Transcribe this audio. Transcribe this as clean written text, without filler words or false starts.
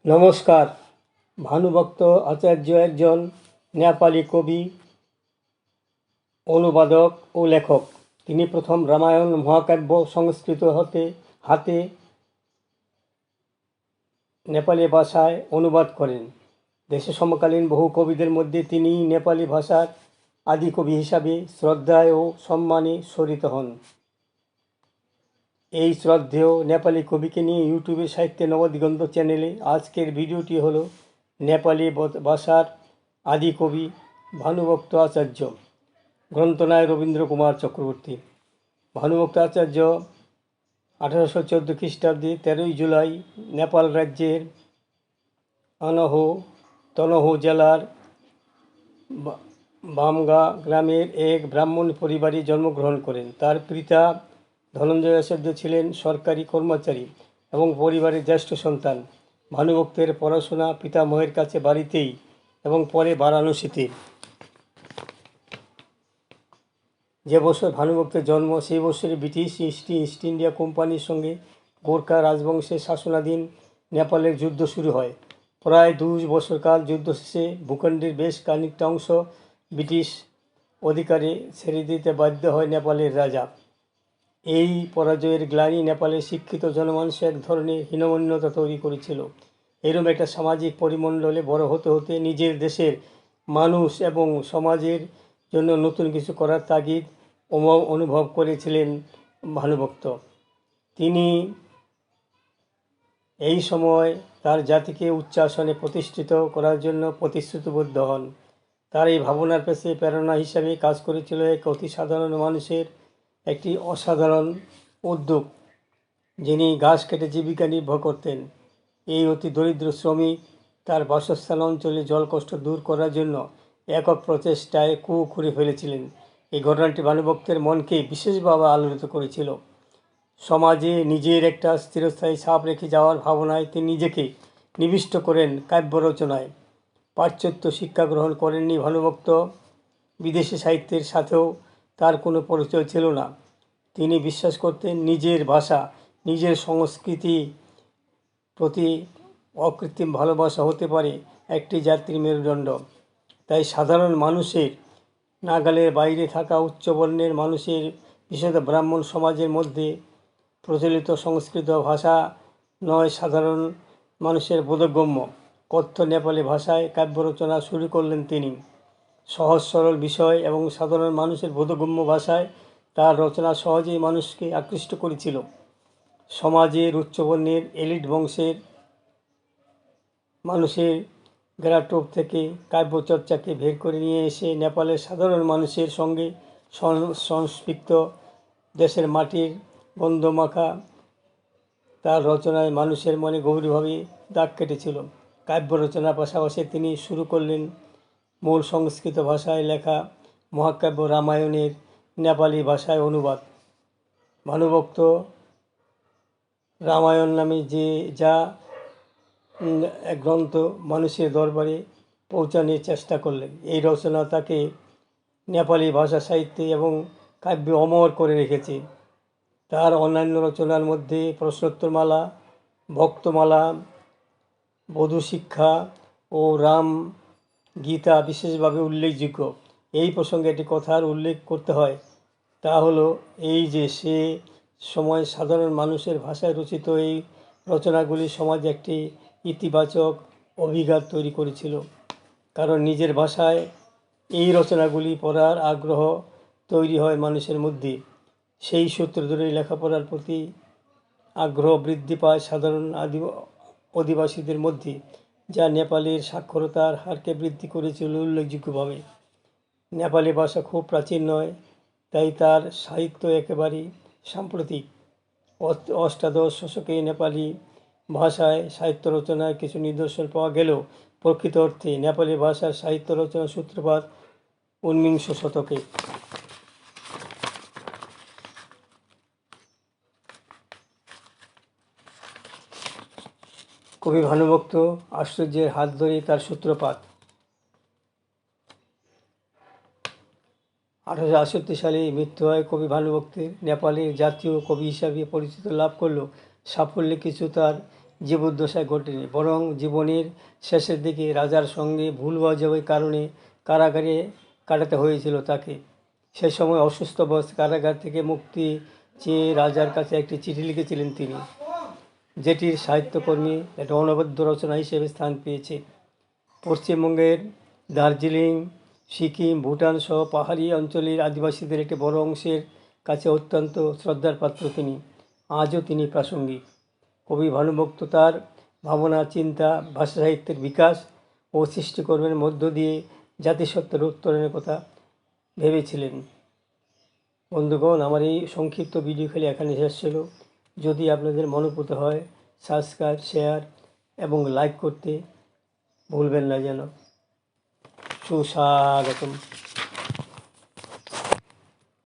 নমস্কার। ভানুভক্ত আচার্য একজন নেপালি কবি, অনুবাদক ও লেখক। তিনি প্রথম রামায়ণ মহাকাব্য সংস্কৃত হাতে নেপালি ভাষায় অনুবাদ করেন। দেশে সমকালীন বহু কবিদের মধ্যে তিনি নেপালি ভাষার আদি কবি হিসাবে শ্রদ্ধায় ও সম্মানে স্মরিত হন। এই শ্রদ্ধেয় নেপালি কবিকে নিয়ে ইউটিউবে সাহিত্যে নবদিগন্ত চ্যানেলে আজকের ভিডিওটি হলো নেপালি ভাষার আদি কবি ভানুভক্ত আচার্য। গ্রন্থনায় রবীন্দ্র কুমার চক্রবর্তী। ভানুভক্ত আচার্য 1814 খ্রিস্টাব্দে 13 জুলাই নেপাল রাজ্যের তনহু জেলার বামগা গ্রামের এক ব্রাহ্মণ পরিবারে জন্মগ্রহণ করেন। তার পিতা ধনঞ্জয় আচার্য ছিলেন সরকারি কর্মচারী এবং পরিবারের জ্যেষ্ঠ সন্তান। ভানুভক্তের পড়াশোনা পিতামহের কাছে বাড়িতেই এবং পরে বারাণসীতে। যে বছর ভানুভক্তের জন্ম সেই বছরে ব্রিটিশ ইস্ট ইন্ডিয়া কোম্পানির সঙ্গে গোর্খা রাজবংশের শাসনাধীন নেপালের যুদ্ধ শুরু হয়। প্রায় 2 বছরকাল যুদ্ধ শেষে ভূখণ্ডের বেশ খানিকটা অংশ ব্রিটিশ অধিকারে ছেড়ে দিতে বাধ্য হয় নেপালের রাজা। এই পরাজয়ের গ্লানি নেপালের শিক্ষিত জনমানুষে এক ধরনের হীনমন্যতা তৈরি করেছিল। এরকম একটা সামাজিক পরিমণ্ডলে বড় হতে হতে নিজের দেশের মানুষ এবং সমাজের জন্য নতুন কিছু করার তাগিদ অনুভব করেছিলেন ভানুভক্ত। তিনি এই সময় তার জাতিকে উচ্চ আসনে প্রতিষ্ঠিত করার জন্য প্রতিশ্রুতিবদ্ধ হন। তার এই ভাবনার পেছনে প্রেরণা হিসাবে কাজ করেছিল এক অতি সাধারণ মানুষের একটি অসাধারণ উদ্যোগ, যিনি ঘাস কেটে জীবিকা নির্বাহ করতেন। এই অতি দরিদ্র শ্রমিক তার বাসস্থান অঞ্চলে জলকষ্ট দূর করার জন্য একক প্রচেষ্টায় কুয়ো খুঁড়ে ফেলেছিলেন। এই ঘটনাটি ভানুভক্তের মনকে বিশেষভাবে আলোড়িত করেছিল। সমাজে নিজের একটা স্থিরস্থায়ী ছাপ রেখে যাওয়ার ভাবনায় তিনি নিজেকে নিবিষ্ট করেন কাব্য রচনায়। পাশ্চাত্য শিক্ষা গ্রহণ করেননি ভানুভক্ত। বিদেশি সাহিত্যের সাথেও তার কোনো পরিচয় ছিল না। তিনি বিশ্বাস করতেন নিজের ভাষা, নিজের সংস্কৃতি প্রতি অকৃত্রিম ভালোবাসা হতে পারে একটি জাতির মেরুদণ্ড। তাই সাধারণ মানুষের, নাগালের বাইরে থাকা উচ্চবর্ণের মানুষের, বিশেষত ব্রাহ্মণ সমাজের মধ্যে প্রচলিত সংস্কৃত ভাষা নয় সাধারণ মানুষের বোধগম্য কথ্য নেপালি ভাষায় কাব্য রচনা শুরু করলেন তিনি। সহজ সরল বিষয় এবং সাধারণ মানুষের বোধগম্য ভাষায় তার রচনা সহজেই মানুষকে আকৃষ্ট করেছিল। সমাজের উচ্চবর্ণের এলিট বংশের মানুষের গ্রাটোপ থেকে কাব্যচর্চাকে বের করে নিয়ে এসে নেপালের সাধারণ মানুষের সঙ্গে সংস্পৃক্ত দেশের মাটির গন্ধমাখা তার রচনায় মানুষের মনে গভীরভাবে দাগ কেটেছিল। কাব্য রচনার পাশাপাশি তিনি শুরু করলেন মূল সংস্কৃত ভাষায় লেখা মহাকাব্য রামায়ণের নেপালি ভাষায় অনুবাদ। ভানুভক্ত রামায়ণ নামে যা এক গ্রন্থ মানুষের দরবারে পৌঁছানোর চেষ্টা করলেন। এই রচনা তাকে নেপালি ভাষা সাহিত্যে এবং কাব্যে অমর করে রেখেছে। তার অন্যান্য রচনার মধ্যে প্রশ্নোত্তরমালা, ভক্তমালা, বধূ শিক্ষা ও রাম গীতা বিশেষভাবে উল্লেখযোগ্য। এই প্রসঙ্গে একটি কথার উল্লেখ করতে হয়, তা হলো এই যে সে সময় সাধারণ মানুষের ভাষায় রচিত এই রচনাগুলি সমাজে একটি ইতিবাচক অভিঘাত তৈরি করেছিল। কারণ নিজের ভাষায় এই রচনাগুলি পড়ার আগ্রহ তৈরি হয় মানুষের মধ্যে। সেই সূত্র ধরেই লেখাপড়ার প্রতি আগ্রহ বৃদ্ধি পায় সাধারণ অধিবাসীদের মধ্যে, যা নেপালের সাক্ষরতার হারকে বৃদ্ধি করেছিল উল্লেখযোগ্যভাবে। নেপালি ভাষা খুব প্রাচীন নয়, তাই তার সাহিত্য একেবারেই সাম্প্রতিক। অষ্টাদশ শতকে নেপালি ভাষায় সাহিত্য রচনার কিছু নিদর্শন পাওয়া গেলেও প্রকৃত অর্থে নেপালি ভাষার সাহিত্য রচনার সূত্রপাত 19 শতকে। কবি ভানুভক্ত আচার্যের হাত ধরেই তার সূত্রপাত। 1868 সালে মৃত্যু হয় কবি ভানুভক্তের। নেপালের জাতীয় কবি হিসাবে পরিচিতি লাভ করলেও সাফল্যে কিছু তার জীবদ্দশায় ঘটেনি, বরং জীবনের শেষের দিকে রাজার সঙ্গে ভুল বোঝাবুঝির কারণে কারাগারে কাটাতে হয়েছিল তাকে। সে সময় অসুস্থ অবস্থায় কারাগার থেকে মুক্তি চেয়ে রাজার কাছে একটি চিঠি লিখেছিলেন তিনি, যেটির সাহিত্যকর্মী একটা অনবদ্য রচনা হিসেবে স্থান পেয়েছে। পশ্চিমবঙ্গের দার্জিলিং, সিকিম, ভুটান সহ পাহাড়ি অঞ্চলের আদিবাসীদের একটি বড় অংশের কাছে অত্যন্ত শ্রদ্ধার পাত্র তিনি। আজও তিনি প্রাসঙ্গিক। কবি ভানুভক্ত তার ভাবনা, চিন্তা, ভাষা সাহিত্যের বিকাশ ও সৃষ্টিকর্মের মধ্য দিয়ে জাতিসত্তার উত্তরণের কথা ভেবেছিলেন। বন্ধুগণ, আমার এই সংক্ষিপ্ত ভিডিও খেলে এখানে শেষ ছিল। যদি আপনাদের মনোপুত হয়, সাবস্ক্রাইব, শেয়ার এবং লাইক করতে ভুলবেন না যেন। সুস্বাগতম।